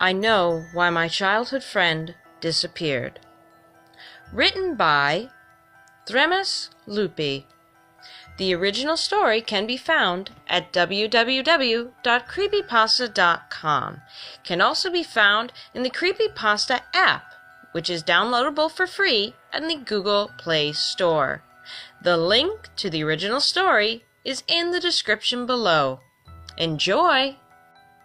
I Know Why My Childhood Friend Disappeared. Written by Thremus Lupi. The original story can be found at www.creepypasta.com. Can also be found in the Creepypasta app, which is downloadable for free in the Google Play Store. The link to the original story is in the description below. Enjoy!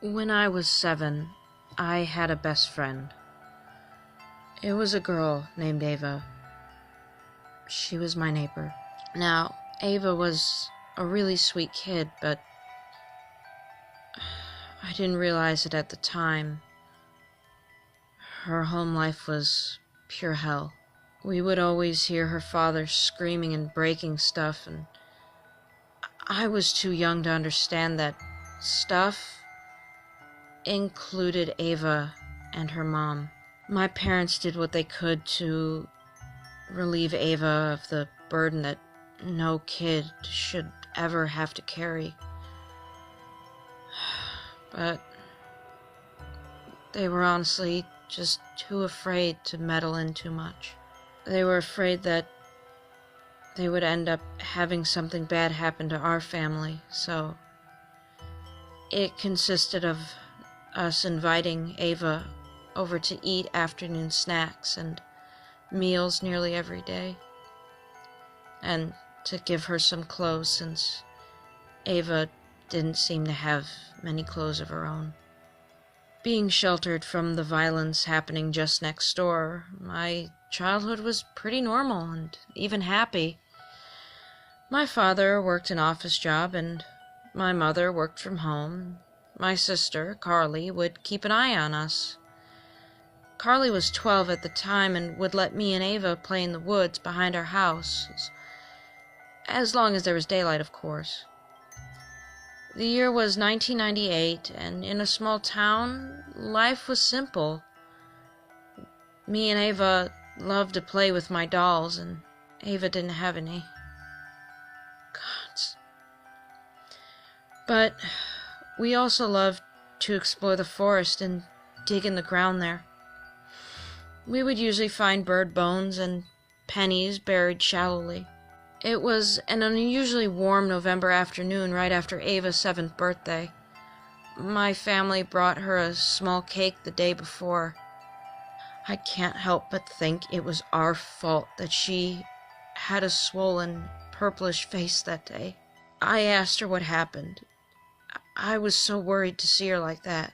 When I was 7, I had a best friend. It was a girl named Ava. She was my neighbor. Now, Ava was a really sweet kid, but I didn't realize it at the time. Her home life was pure hell. We would always hear her father screaming and breaking stuff, and I was too young to understand that stuff included Ava and her mom. My parents did what they could to relieve Ava of the burden that no kid should ever have to carry. But they were honestly just too afraid to meddle in too much. They were afraid that they would end up having something bad happen to our family, so it consisted of us inviting Ava over to eat afternoon snacks and meals nearly every day, and to give her some clothes since Ava didn't seem to have many clothes of her own. Being sheltered from the violence happening just next door, my childhood was pretty normal and even happy. My father worked an office job and my mother worked from home. My sister, Carly, would keep an eye on us. Carly was 12 at the time and would let me and Ava play in the woods behind our house, as long as there was daylight, of course. The year was 1998, and in a small town, life was simple. Me and Ava loved to play with my dolls, and Ava didn't have any. Gods. But we also loved to explore the forest and dig in the ground there. We would usually find bird bones and pennies buried shallowly. It was an unusually warm November afternoon right after Ava's 7th birthday. My family brought her a small cake the day before. I can't help but think it was our fault that she had a swollen, purplish face that day. I asked her what happened. I was so worried to see her like that.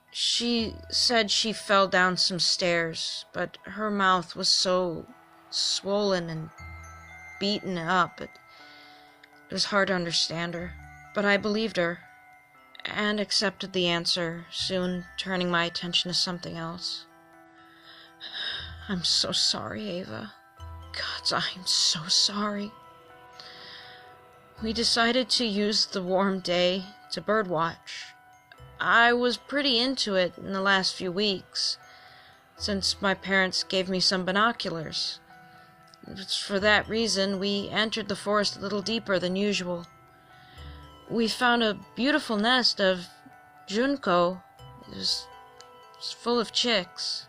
She said she fell down some stairs, but her mouth was so swollen and beaten up, it was hard to understand her. But I believed her, and accepted the answer, soon turning my attention to something else. I'm so sorry, Ava. Gods, I'm so sorry. We decided to use the warm day to birdwatch. I was pretty into it in the last few weeks, since my parents gave me some binoculars. It's for that reason we entered the forest a little deeper than usual. We found a beautiful nest of junco. It was full of chicks.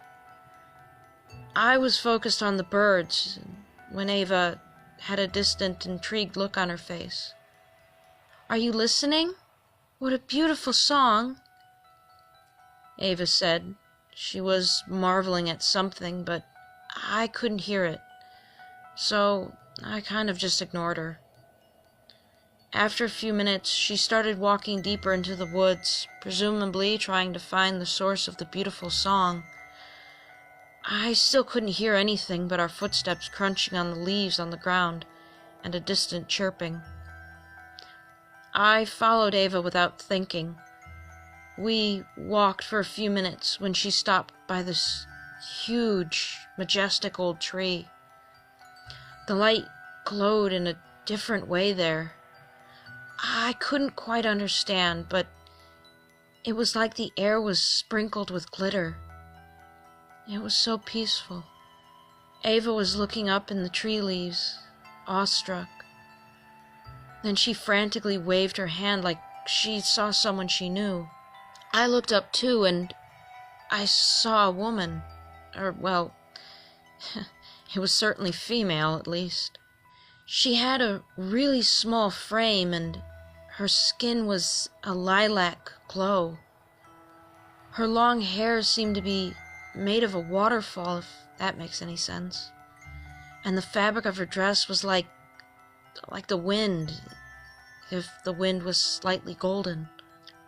I was focused on the birds when Ava had a distant, intrigued look on her face. Are you listening? What a beautiful song, Ava said. She was marveling at something, but I couldn't hear it, so I kind of just ignored her. After a few minutes, she started walking deeper into the woods, presumably trying to find the source of the beautiful song. I still couldn't hear anything but our footsteps crunching on the leaves on the ground and a distant chirping. I followed Ava without thinking. We walked for a few minutes when she stopped by this huge, majestic old tree. The light glowed in a different way there. I couldn't quite understand, but it was like the air was sprinkled with glitter. It was so peaceful. Ava was looking up in the tree leaves, awestruck. Then she frantically waved her hand like she saw someone she knew. I looked up too, and I saw a woman. Or, well, it was certainly female, at least. She had a really small frame, and her skin was a lilac glow. Her long hair seemed to be made of a waterfall, if that makes any sense. And the fabric of her dress was like the wind, if the wind was slightly golden.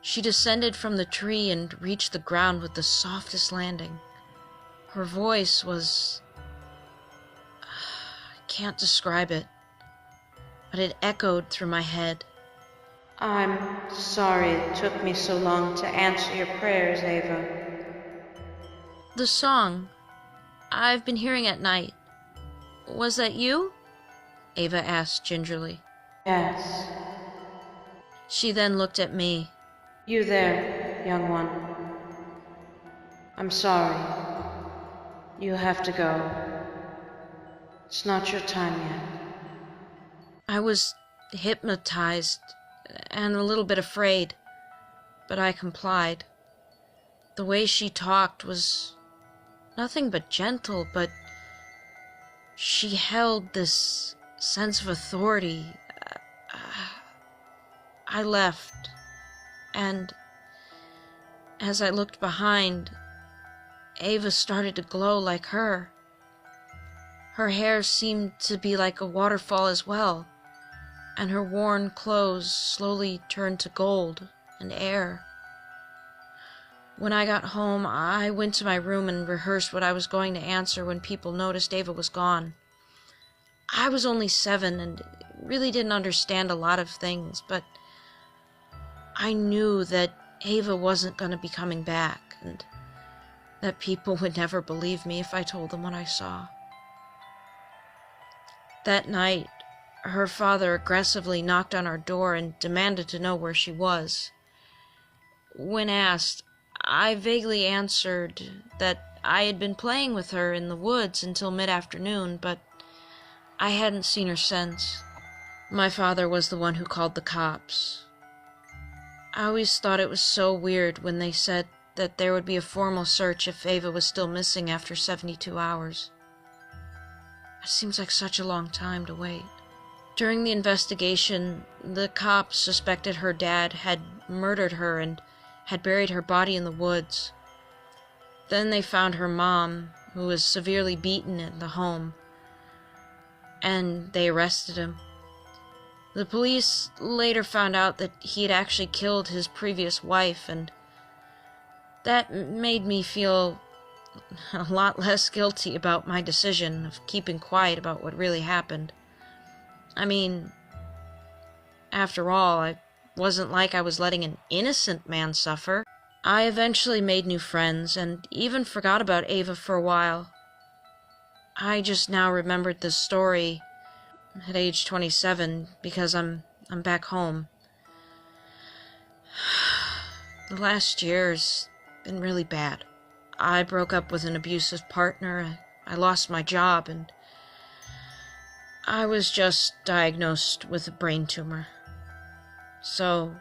She descended from the tree and reached the ground with the softest landing. Her voice was... I can't describe it, but it echoed through my head. I'm sorry it took me so long to answer your prayers, Ava. The song I've been hearing at night, was that you? Ava asked gingerly. Yes. She then looked at me. You there, young one. I'm sorry. You have to go. It's not your time yet. I was hypnotized and a little bit afraid, but I complied. The way she talked was nothing but gentle, but she held this sense of authority. I left, and as I looked behind, Ava started to glow like her. Her hair seemed to be like a waterfall as well, and her worn clothes slowly turned to gold and air. When I got home, I went to my room and rehearsed what I was going to answer when people noticed Ava was gone. I was only 7 and really didn't understand a lot of things, but I knew that Ava wasn't going to be coming back, and that people would never believe me if I told them what I saw. That night, her father aggressively knocked on our door and demanded to know where she was. When asked, I vaguely answered that I had been playing with her in the woods until mid-afternoon, but I hadn't seen her since. My father was the one who called the cops. I always thought it was so weird when they said that there would be a formal search if Ava was still missing after 72 hours. It seems like such a long time to wait. During the investigation, the cops suspected her dad had murdered her and had buried her body in the woods. Then they found her mom, who was severely beaten in the home, and they arrested him. The police later found out that he had actually killed his previous wife, and that made me feel a lot less guilty about my decision of keeping quiet about what really happened. I mean, after all, it wasn't like I was letting an innocent man suffer. I eventually made new friends, and even forgot about Ava for a while. I just now remembered this story at age 27 because I'm back home. The last year's been really bad. I broke up with an abusive partner, I lost my job, and I was just diagnosed with a brain tumor. So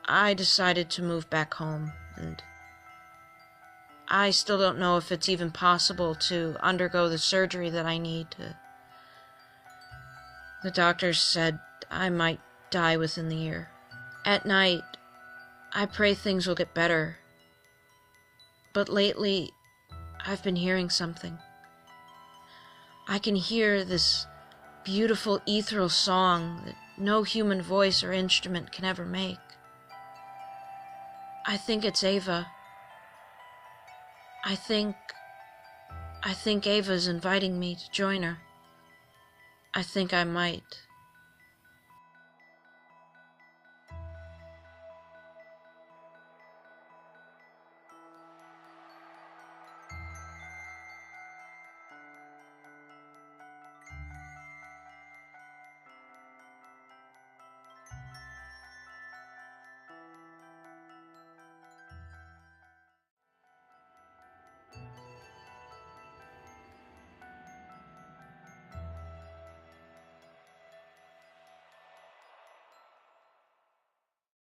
I decided to move back home, and I still don't know if it's even possible to undergo the surgery that I need to. The doctors said I might die within the year. At night, I pray things will get better. But lately, I've been hearing something. I can hear this beautiful ethereal song that no human voice or instrument can ever make. I think it's Ava. I think Ava's inviting me to join her. I think I might.